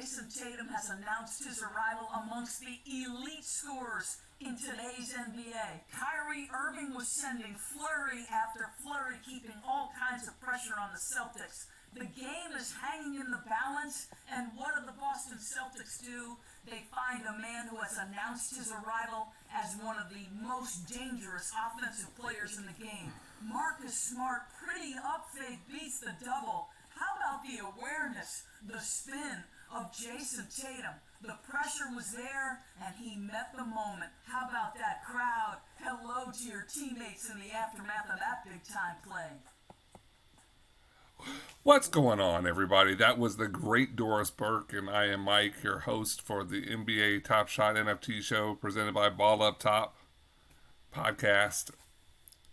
Jason Tatum has announced his arrival amongst the elite scorers in today's NBA. Kyrie Irving was sending flurry after flurry, keeping all kinds of pressure on the Celtics. The game is hanging in the balance, and what do the Boston Celtics do? They find a man who has announced his arrival as one of the most dangerous offensive players in the game. Marcus Smart, pretty up fake, beats the double. How about the awareness, the spin of Jason Tatum? The pressure was there, and he met the moment. How about that crowd? Hello to your teammates in the aftermath of that big-time play. What's going on, everybody? That was the great Doris Burke, and I am Mike, your host for the NBA Top Shot NFT show presented by Ball Up Top podcast.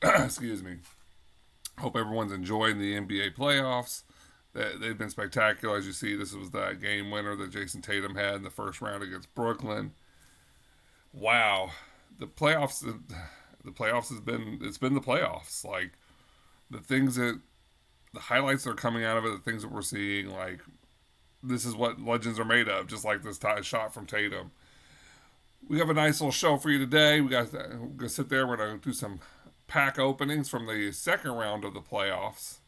Excuse me. Hope everyone's enjoying the NBA playoffs. They've been spectacular. As you see, this was that game winner that Jason Tatum had in the first round against Brooklyn. Wow. The playoffs has been, it's been the playoffs. Like, the highlights that are coming out of it, the things that we're seeing, like, this is what legends are made of, just like this shot from Tatum. We have a nice little show for you today. We're going to sit there. We're going to do some pack openings from the second round of the playoffs.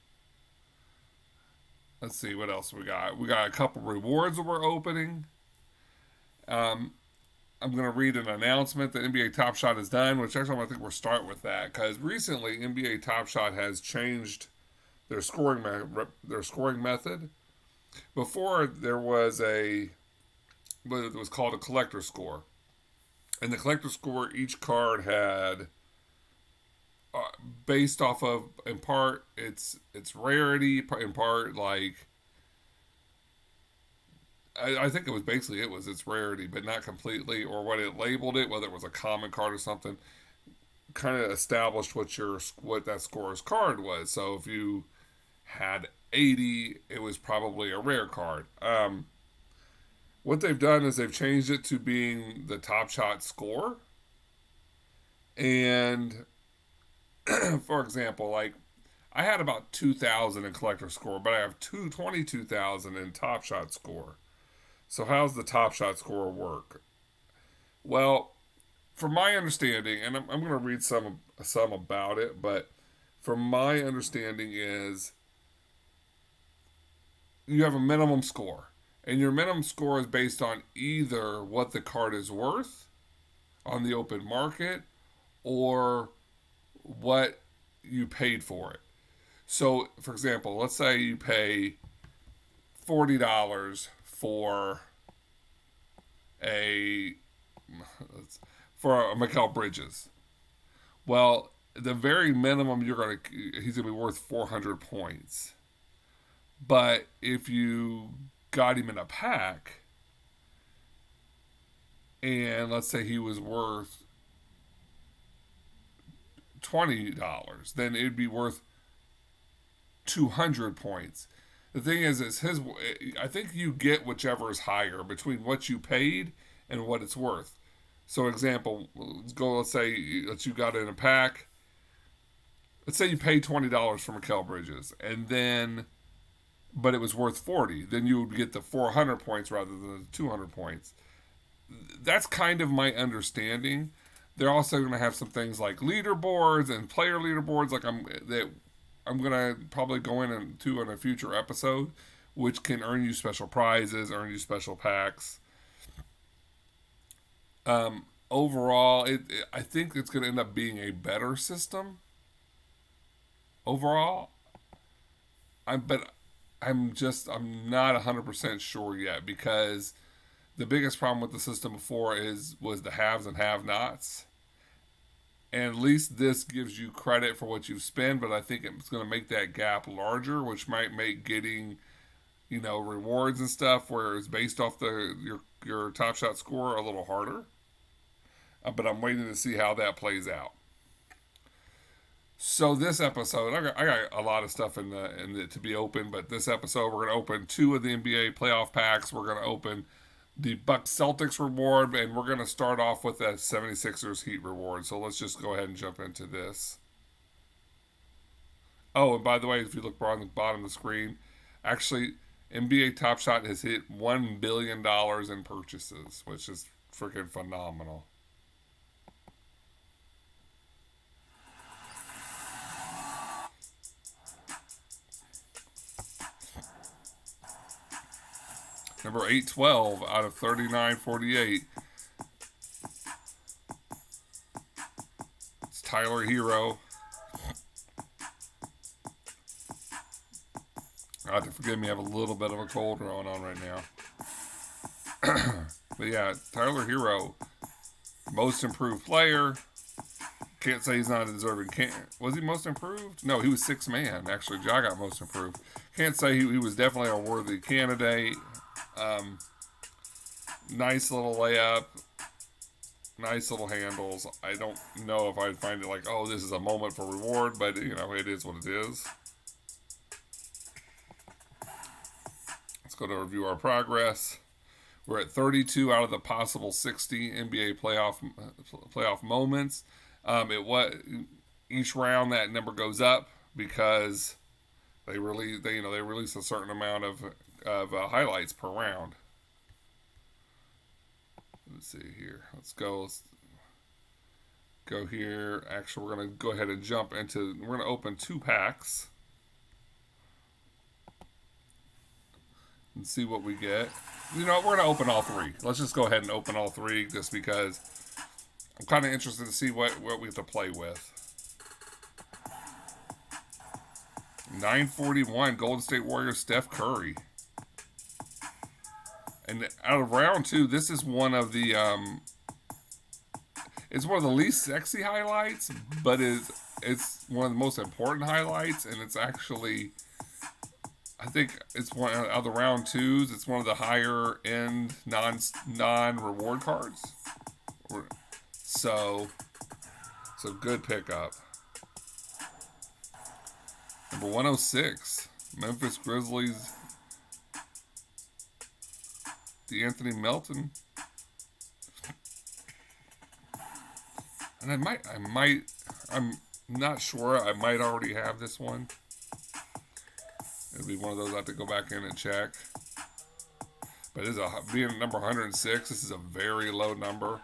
Let's see what else we got. We got a couple rewards that we're opening. I'm going to read an announcement that NBA Top Shot has done, which actually I think we'll start with that, because recently NBA Top Shot has changed their scoring method. Before, there was it was called a collector score. And the collector score, each card had, based off of, in part, its rarity, in part, like, I think it was basically, its rarity, but not completely, or what it labeled it, whether it was a common card or something, kind of established what that scorer's card was. So if you had 80, it was probably a rare card. What they've done is they've changed it to being the Top Shot score. And for example, like, I had about 2,000 in collector score, but I have 22,000 in Top Shot score. So how's the Top Shot score work? Well, from my understanding, and I'm going to read some about it, but from my understanding is you have a minimum score. And your minimum score is based on either what the card is worth on the open market or what you paid for it. So, for example, let's say you pay $40 for a Mikal Bridges. Well, the very minimum he's going to be worth 400 points. But if you got him in a pack, and let's say he was worth $20, then it'd be worth 200 points. The thing is I think you get whichever is higher between what you paid and what it's worth. So, example, let's say that you got in a pack. Let's say you paid $20 for Mikal Bridges, but it was worth 40. Then you would get the 400 points rather than the 200 points. That's kind of my understanding. They're also going to have some things like leaderboards and player leaderboards, like I'm going to probably go into in a future episode, which can earn you special prizes, earn you special packs. Overall, I think it's going to end up being a better system. Overall, I'm not 100% sure yet, because the biggest problem with the system before was the haves and have-nots. And at least this gives you credit for what you've spent, but I think it's going to make that gap larger, which might make getting, rewards and stuff where it's based off your Top Shot score a little harder. But I'm waiting to see how that plays out. So this episode, I got a lot of stuff in the to be open, but this episode we're going to open 2 of the NBA playoff packs. We're going to open the Bucks Celtics reward, and we're going to start off with that 76ers Heat reward. So let's just go ahead and jump into this. Oh, and by the way, if you look on the bottom of the screen, actually, NBA Top Shot has hit $1 billion in purchases, which is freaking phenomenal. Number 812 out of 3948. It's Tyler Hero. I have to forgive me, I have a little bit of a cold going on right now. But yeah, Tyler Hero, most improved player. Can't say he's not a deserving. Was he most improved? No, he was sixth man. Actually, Ja got most improved. Can't say he was definitely a worthy candidate. Nice little layup. Nice little handles. I don't know if I'd find it like, oh, this is a moment for reward, but, you know, it is what it is. Let's go to review our progress. We're at 32 out of the possible 60 NBA playoff moments. Each round that number goes up because they release a certain amount of highlights per round. Let's see here. Let's go here. Actually, we're going to go ahead and we're going to open 2 packs and see what we get. You know, we're going to open all 3. Let's just go ahead and open all 3 just because I'm kind of interested to see what we have to play with. 941 Golden State Warriors Steph Curry. And out of round 2, this is one of the it's one of the least sexy highlights, but it's one of the most important highlights, and it's actually, I think it's one of the round 2s. It's one of the higher end non reward cards. So it's a good pickup. Number 106, Memphis Grizzlies, D'Anthony Melton. And I'm not sure, I might already have this one. It'll be one of those I have to go back in and check. But being number 106, this is a very low number.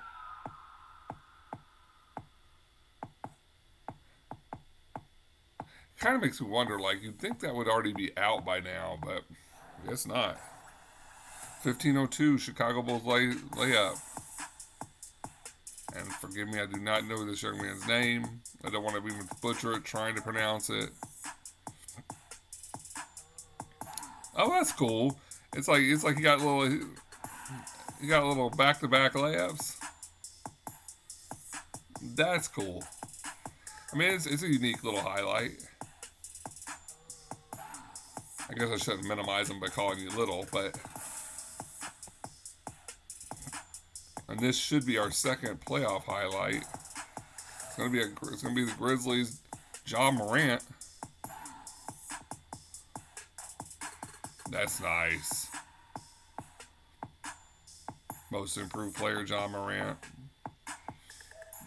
Kind of makes me wonder, like, you'd think that would already be out by now, but I guess not. 1502 Chicago Bulls layup. And forgive me, I do not know this young man's name. I don't want to even butcher it trying to pronounce it. Oh, that's cool. It's like you got little back-to-back layups. That's cool. I mean, it's a unique little highlight. I guess I shouldn't minimize them by calling you little, but. And this should be our second playoff highlight. It's gonna be the Grizzlies' Ja Morant. That's nice. Most improved player, Ja Morant.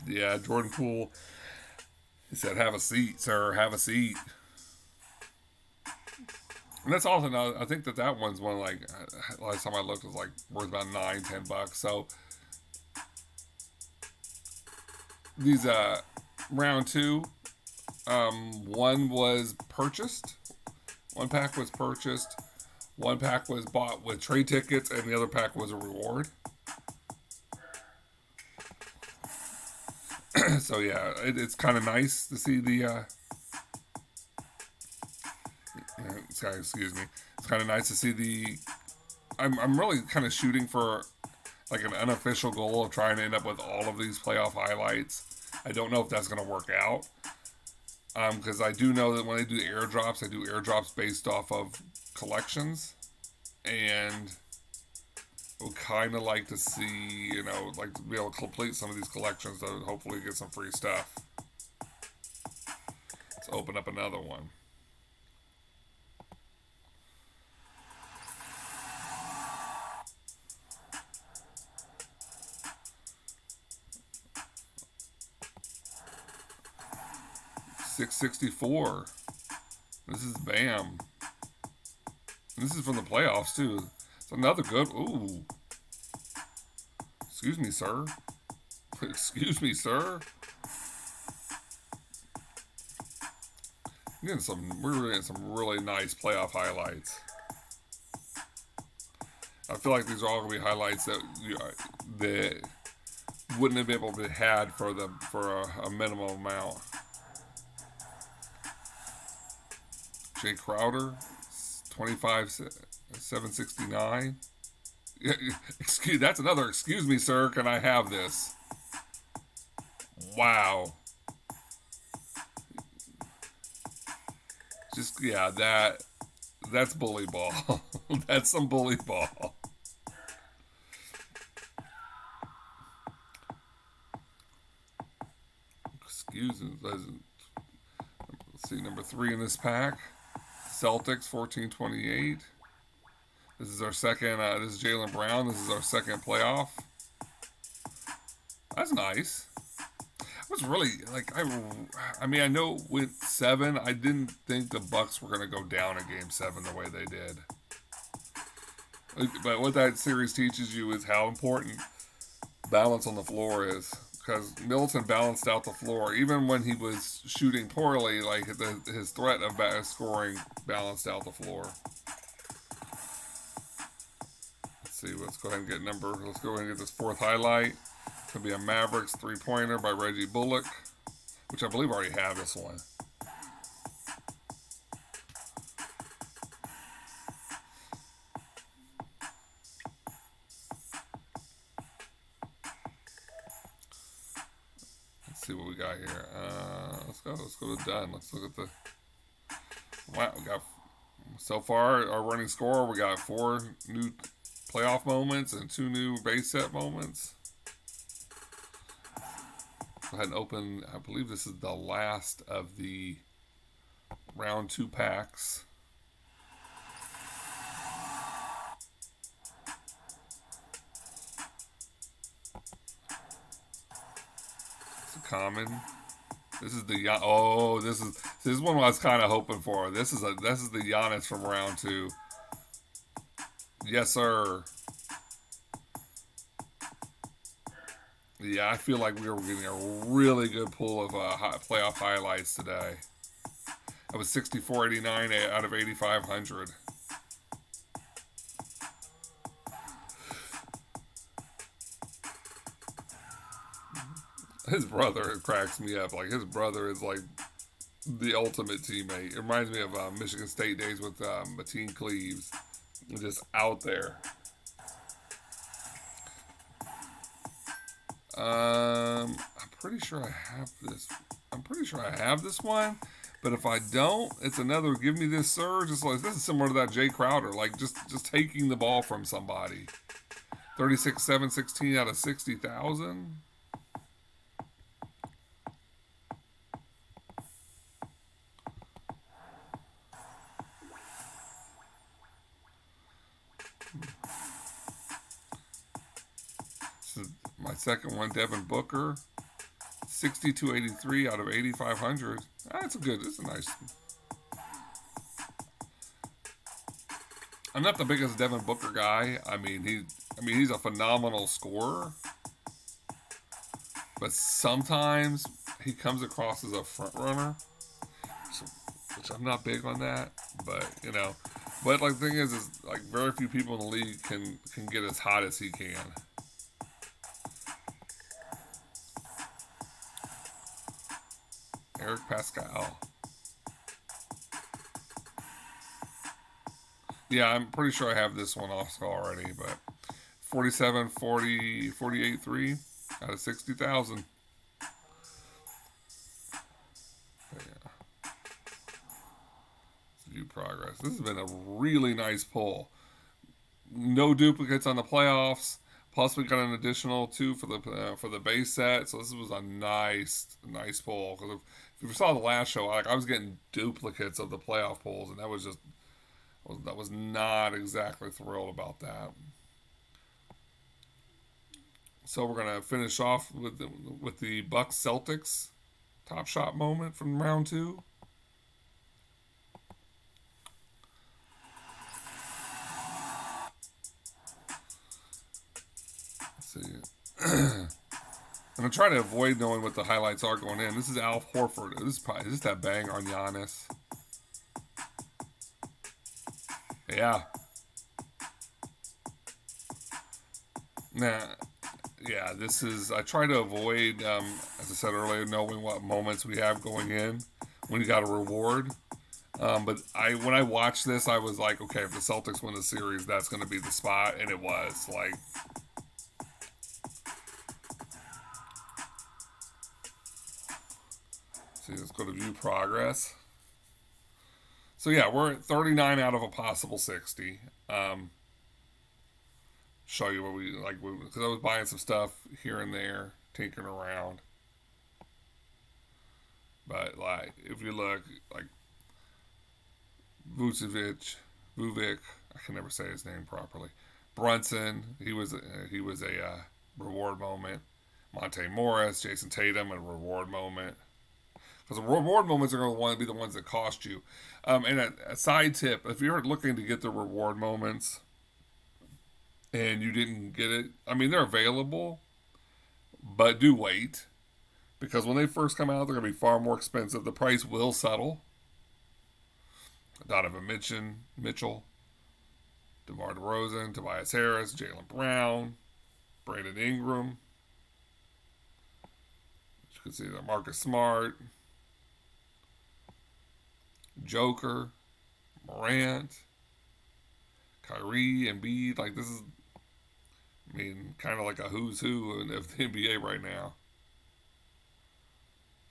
Yeah, Jordan Poole. He said, "Have a seat, sir. Have a seat." And that's also, I think that one's one, like, last time I looked, was like worth about $9-10. So these round 2, one was purchased. One pack was purchased. One pack was bought with trade tickets, and the other pack was a reward. So yeah, it's kind of nice to see the. Excuse me. It's kind of nice to see the. I'm really kind of shooting for like an unofficial goal of trying to end up with all of these playoff highlights. I don't know if that's going to work out. Because I do know that when they do airdrops, they do airdrops based off of collections. And I would kind of like to see, like to be able to complete some of these collections to hopefully get some free stuff. Let's open up another one. $664. This is Bam. This is from the playoffs too. It's another good. Ooh. Excuse me, sir. Excuse me, sir. We're getting some really nice playoff highlights. I feel like these are all gonna be highlights that that wouldn't have been able to be had for a minimum amount. Jay Crowder, 25,769. That's another. Excuse me, sir. Can I have this? Wow. Just that's bully ball. That's some bully ball. Excuse me. Let's see, number 3 in this pack. Celtics, 1428. This is our second. This is Jaylen Brown. This is our second playoff. That's nice. I was really I mean, I know with 7, I didn't think the Bucks were going to go down in Game 7 the way they did. But what that series teaches you is how important balance on the floor is. Because Middleton balanced out the floor. Even when he was shooting poorly, like his threat of scoring balanced out the floor. Let's see, let's go ahead and let's go ahead and get this 4th highlight. It's going to be a Mavericks 3-pointer by Reggie Bullock, which I believe I already have this one. Let's see what we got here. Let's go to done. Let's look at the. Wow, we got so far our running score. We got 4 new playoff moments and 2 new base set moments. Go ahead and open. I believe this is the last of the round 2 packs. It's a common. This is the this is one I was kind of hoping for. This is the Giannis from round 2. Yes, sir. Yeah, I feel like we were getting a really good pool of playoff highlights today. That was 6489 out of 8,500. His brother cracks me up. Like, his brother is like the ultimate teammate. It reminds me of Michigan State days with Mateen Cleaves. Just out there. I'm pretty sure I have this. I'm pretty sure I have this one, but if I don't, it's another. Give me this, sir. Just like this is similar to that Jay Crowder, like just taking the ball from somebody. 36,716 out of 60,000. My second one, Devin Booker, 6283 out of 8,500. That's a nice. I'm not the biggest Devin Booker guy. I mean, he's a phenomenal scorer, but sometimes he comes across as a front runner, which I'm not big on that. But but like the thing is like very few people in the league can get as hot as he can. Eric Pascal. Yeah, I'm pretty sure I have this one also already, but 47, 40, 48, 3 out of 60,000. Yeah. View progress. This has been a really nice pull. No duplicates on the playoffs. Plus, we got an additional 2 for the base set. So this was a nice pull. Because if you saw the last show, I was getting duplicates of the playoff pulls, and that was not exactly thrilled about that. So we're gonna finish off with the Bucks Celtics Top Shot moment from round 2. see. And I'm trying to avoid knowing what the highlights are going in. This is Al Horford. This is probably just that bang on Giannis. Yeah. Nah. Yeah, this is. I try to avoid, as I said earlier, knowing what moments we have going in when you got a reward. But when I watched this, I was like, okay, if the Celtics win the series, that's going to be the spot, and it was like. See, let's go to view progress. So yeah, we're at 39 out of a possible 60. Show you what we like, because I was buying some stuff here and there, tinkering around. But like, if you look, like Vucevic, I can never say his name properly. Brunson, he was a reward moment. Monte Morris, Jason Tatum, a reward moment. Because the reward moments are going to want to be the ones that cost you. And a side tip, if you're looking to get the reward moments and you didn't get it, I mean, they're available, but do wait. Because when they first come out, they're going to be far more expensive. The price will settle. Donovan Mitchell, DeMar DeRozan, Tobias Harris, Jaylen Brown, Brandon Ingram. You can see that Marcus Smart, Joker, Morant, Kyrie, Embiid. Like, this is, I mean, kind of like a who's who of the NBA right now.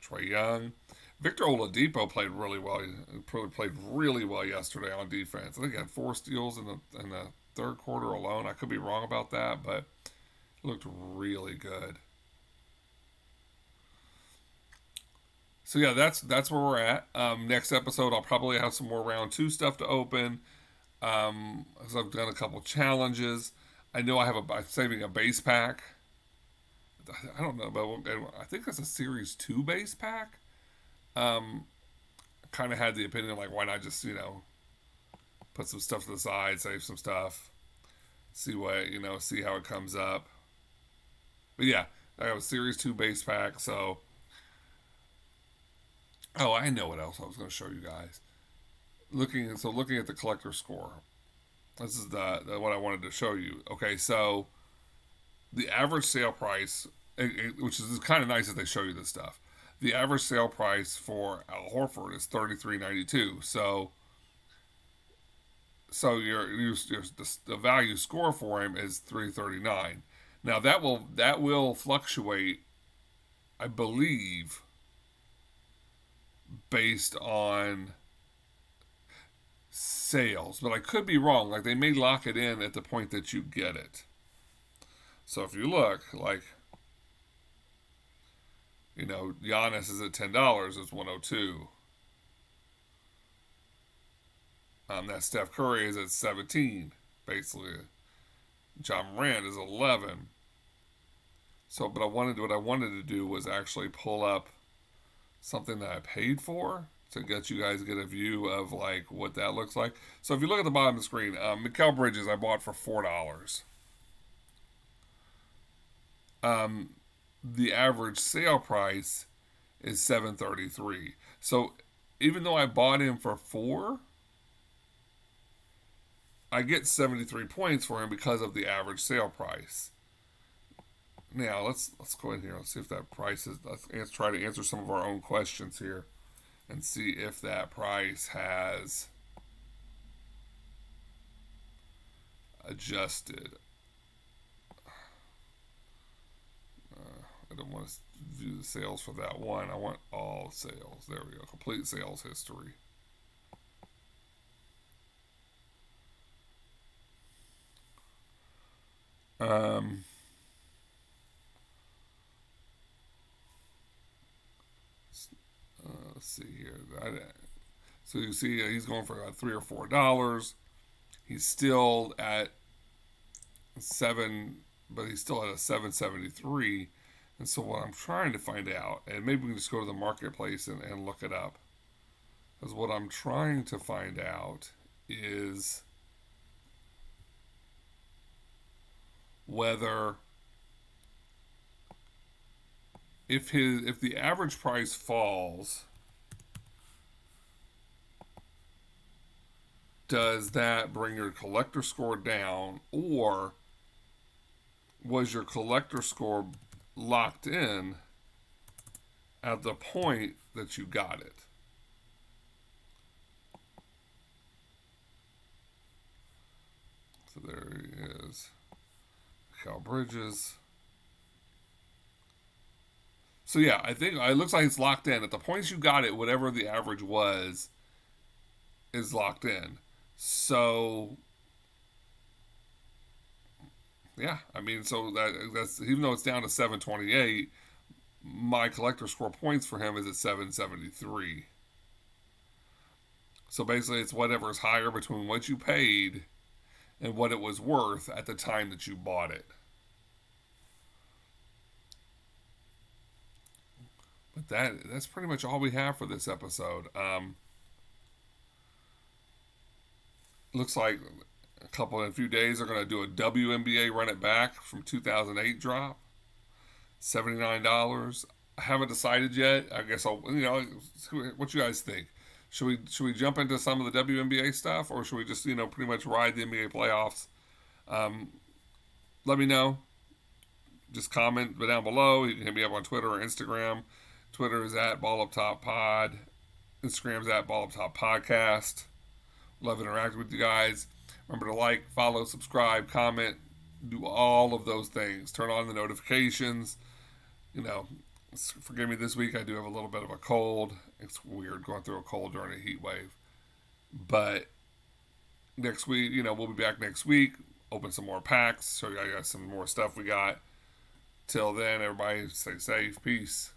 Trae Young. Victor Oladipo played really well. He played really well yesterday on defense. I think he had 4 steals in the third quarter alone. I could be wrong about that, but it looked really good. So yeah, that's where we're at. Next episode, I'll probably have some more round 2 stuff to open. So I've done a couple challenges. I know I'm saving a base pack. I don't know, but I think that's a Series 2 base pack. Kind of had the opinion, like, why not just, put some stuff to the side, save some stuff, see how it comes up. But yeah, I have a Series 2 base pack, so. Oh, I know what else I was going to show you guys. Looking at the collector score. This is the what I wanted to show you. Okay, so the average sale price, which is kind of nice that they show you this stuff. The average sale price for Al Horford is $33.92. So the value score for him is $339. Now that will fluctuate, I believe, based on sales, but I could be wrong. Like, they may lock it in at the point that you get it. So if you look, like, Giannis is at $10, it's $102. That Steph Curry is at $17, basically. John Morant is $11. So, but what I wanted to do was actually pull up something that I paid for to get you guys get a view of like what that looks like. So if you look at the bottom of the screen, Mikal Bridges I bought for $4. The average sale price is $733. So even though I bought him for $4, I get 73 points for him because of the average sale price. Now let's go in here. Let's see if that price is. Let's try to answer some of our own questions here, and see if that price has adjusted. I don't want to view the sales for that one. I want all sales. There we go. Complete sales history. Let's see here. So you see he's going for $3 or $4. He's still at 7, but he's still at a 773. And so what I'm trying to find out, and maybe we can just go to the marketplace and look it up. Because what I'm trying to find out is whether if the average price falls, does that bring your collector score down, or was your collector score locked in at the point that you got it? So there he is. Cal Bridges. So yeah, I think it looks like it's locked in. At the points you got it, whatever the average was is locked in. So yeah, I mean, so that's even though it's down to 728, my collector score points for him is at 773. So basically, it's whatever is higher between what you paid and what it was worth at the time that you bought it. But that's pretty much all we have for this episode. Looks like in a few days they're going to do a WNBA Run It Back from 2008 drop, $79. I haven't decided yet. I guess I'll, what you guys think? Should we jump into some of the WNBA stuff, or should we just pretty much ride the NBA playoffs? Let me know. Just comment down below. You can hit me up on Twitter or Instagram. Twitter is at BallUpTopPod. Instagram's at BallUpTopPodcast. Love interacting with you guys. Remember to like, follow, subscribe, comment, do all of those things. Turn on the notifications. Forgive me, this week I do have a little bit of a cold. It's weird going through a cold during a heat wave. But next week, we'll be back next week. Open some more packs. Show you guys some more stuff we got. Till then, everybody stay safe. Peace.